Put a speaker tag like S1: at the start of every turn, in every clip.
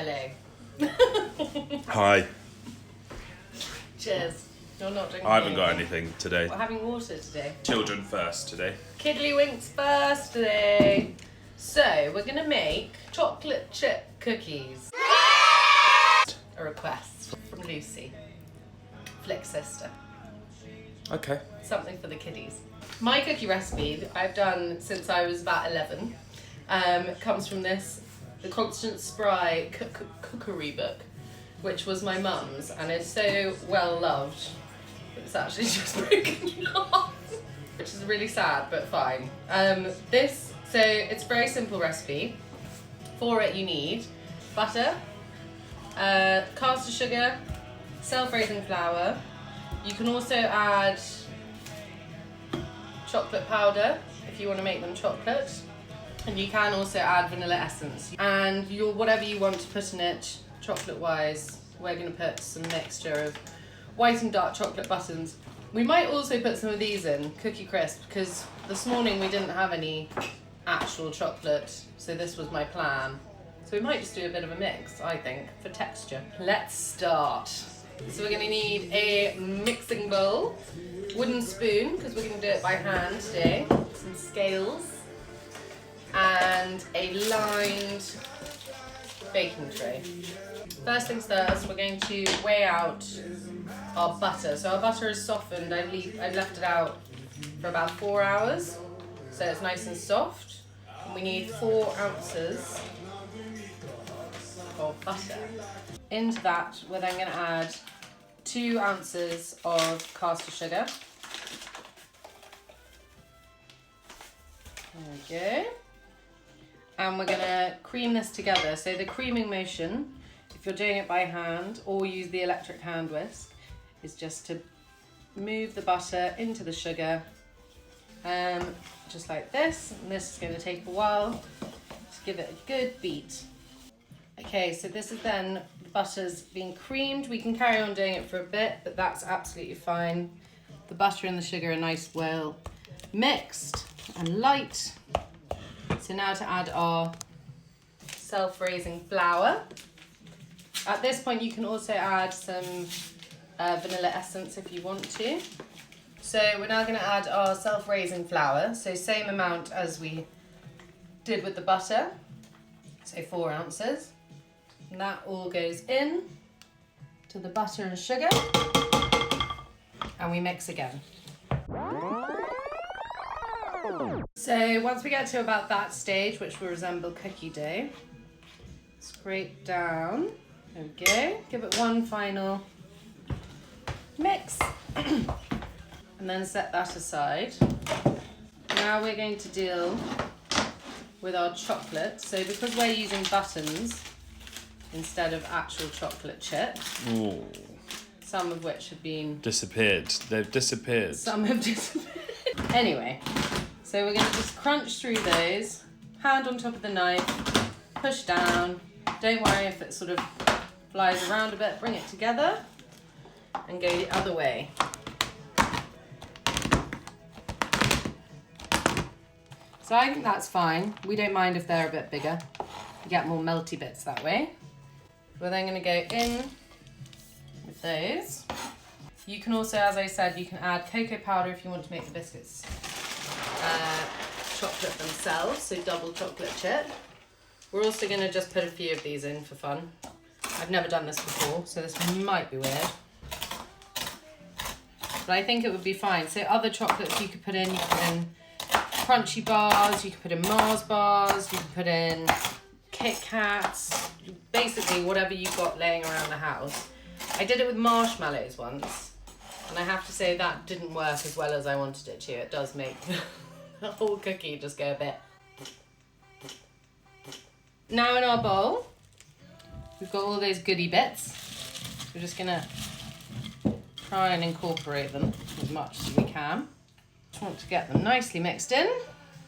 S1: Hello.
S2: Hi.
S1: Cheers. You're not drinking
S2: I haven't got
S1: anything.
S2: anything today.
S1: We're having water today.
S2: Children first today.
S1: Kiddlywinks first today. So, we're going to make chocolate chip cookies. A request from Lucy, Flick sister.
S2: Okay.
S1: Something for the kiddies. My cookie recipe that I've done since I was about 11 comes from this, the Constance Spry cookery book, which was my mum's, and it's so well loved. It's actually just broken off, which is really sad, but fine. So it's a very simple recipe. For it you need butter, caster sugar, self-raising flour. You can also add chocolate powder if you want to make them chocolate, and you can also add vanilla essence. And whatever you want to put in it, chocolate-wise, we're going to put some mixture of white and dark chocolate buttons. We might also put some of these in, Cookie Crisp, because this morning we didn't have any actual chocolate, so this was my plan. So we might just do a bit of a mix, I think, for texture. Let's start. So we're going to need a mixing bowl, wooden spoon, because we're going to do it by hand today, some scales, and a lined baking tray. First things first, we're going to weigh out our butter. So our butter is softened. I've left it out for about 4 hours, so it's nice and soft. And we need 4 ounces of butter. Into that, we're then going to add 2 ounces of caster sugar. There we go. And we're going to cream this together. So the creaming motion, if you're doing it by hand or use the electric hand whisk, is just to move the butter into the sugar, just like this. And this is going to take a while. Just give it a good beat. Okay, so this is then, the butter's being creamed. We can carry on doing it for a bit, but that's absolutely fine. The butter and the sugar are nice, well mixed and light. So now to add our self-raising flour. At this point you can also add some vanilla essence if you want to. So we're now going to add our self-raising flour, so same amount as we did with the butter, so 4 ounces. And that all goes in to the butter and sugar, and we mix again. So once we get to about that stage, which will resemble cookie dough, scrape down, there we go, give it one final mix, and then set that aside. Now we're going to deal with our chocolate. So because we're using buttons instead of actual chocolate chips,
S2: Ooh.
S1: some of which have been
S2: Disappeared. They've disappeared.
S1: Some have disappeared. Anyway, so we're going to just crunch through those, hand on top of the knife, push down. Don't worry if it sort of flies around a bit, bring it together and go the other way. So I think that's fine. We don't mind if they're a bit bigger. You get more melty bits that way. We're then going to go in with those. You can also, as I said, you can add cocoa powder if you want to make the biscuits chocolate themselves, so double chocolate chip. We're also going to just put a few of these in for fun. I've never done this before, so this might be weird. But I think it would be fine. So other chocolates you could put in crunchy bars, you could put in Mars bars, you could put in Kit Kats, basically whatever you've got laying around the house. I did it with marshmallows once, and I have to say that didn't work as well as I wanted it to. It does make the whole cookie just go a bit. Now in our bowl, we've got all those goodie bits. We're just gonna try and incorporate them as much as we can. Just want to get them nicely mixed in.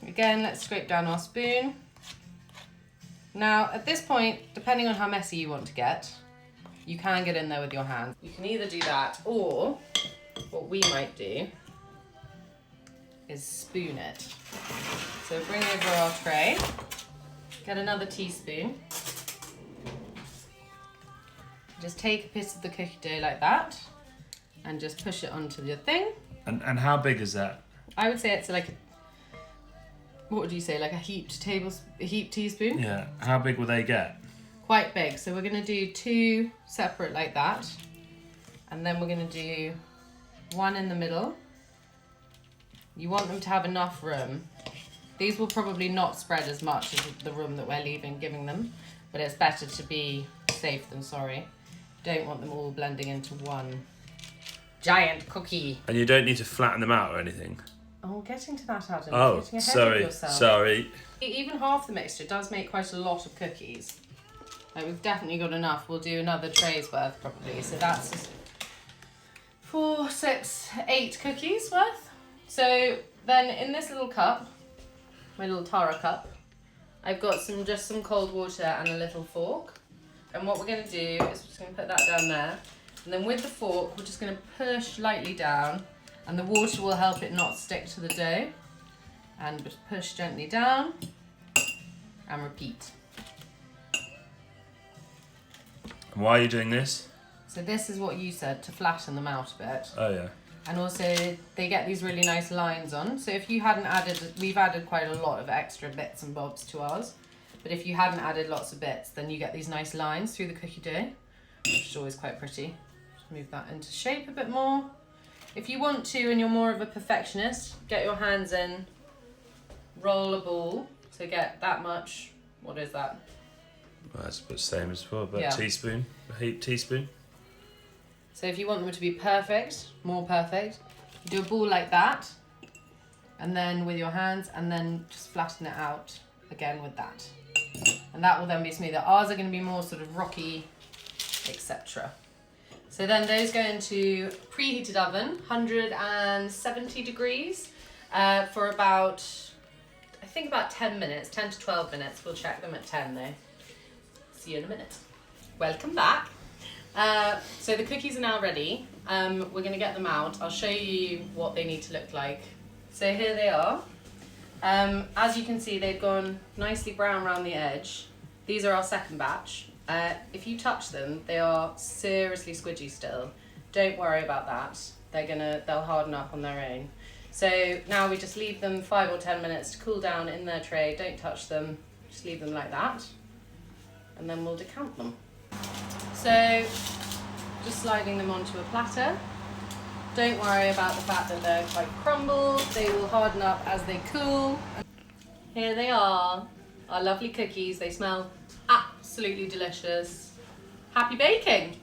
S1: Again, let's scrape down our spoon. Now at this point, depending on how messy you want to get, you can get in there with your hands. You can either do that, or what we might do is spoon it. So bring over our tray, get another teaspoon, Just take a piece of the cookie dough like that and just push it onto the thing.
S2: And how big is that?
S1: I would say it's like what would you say, like a heaped teaspoon?
S2: Yeah. How big will they get?
S1: Quite big. So we're going to do 2 separate like that. And then we're going to do 1 in the middle. You want them to have enough room. These will probably not spread as much as the room that we're giving them, but it's better to be safe than sorry. Don't want them all blending into one giant cookie.
S2: And you don't need to flatten them out or anything?
S1: Oh, getting to that, Adam.
S2: Oh,
S1: You're getting ahead of yourself.
S2: sorry.
S1: Even half the mixture does make quite a lot of cookies. Like we've definitely got enough. We'll do another tray's worth probably. So that's 4, 6, 8 cookies worth. So then in this little cup, my little Tara cup, I've got just some cold water and a little fork. And what we're going to do is we're just going to put that down there. And then with the fork, we're just going to push lightly down. And the water will help it not stick to the dough. And just push gently down. And repeat.
S2: And why are you doing this?
S1: So this is what you said, to flatten them out a bit.
S2: Oh, yeah.
S1: And also, they get these really nice lines on. So if you hadn't added, we've added quite a lot of extra bits and bobs to ours. But if you hadn't added lots of bits, then you get these nice lines through the cookie dough, which is always quite pretty. Just move that into shape a bit more. If you want to, and you're more of a perfectionist, get your hands in, roll a ball. So get that much, what is that?
S2: Well, that's the same as before, but
S1: Yeah.
S2: teaspoon, a heaped teaspoon.
S1: So if you want them to be perfect, more perfect, you do a ball like that, and then with your hands, and then just flatten it out again with that. And that will then be smoother. Ours are going to be more sort of rocky, etc. So then those go into preheated oven, 170 degrees, for about, I think about 10 minutes, 10 to 12 minutes. We'll check them at 10 though. See you in a minute. Welcome back. So the cookies are now ready. We're going to get them out. I'll show you what they need to look like. So here they are. As you can see, they've gone nicely brown around the edge. These are our second batch. If you touch them, they are seriously squidgy still. Don't worry about that. They'll harden up on their own. So now we just leave them 5 or 10 minutes to cool down in their tray. Don't touch them. Just leave them like that. And then we'll decant them. So just sliding them onto a platter. Don't worry about the fact that they're quite crumbled. They will harden up as they cool. Here they are, our lovely cookies. They smell absolutely delicious. Happy baking!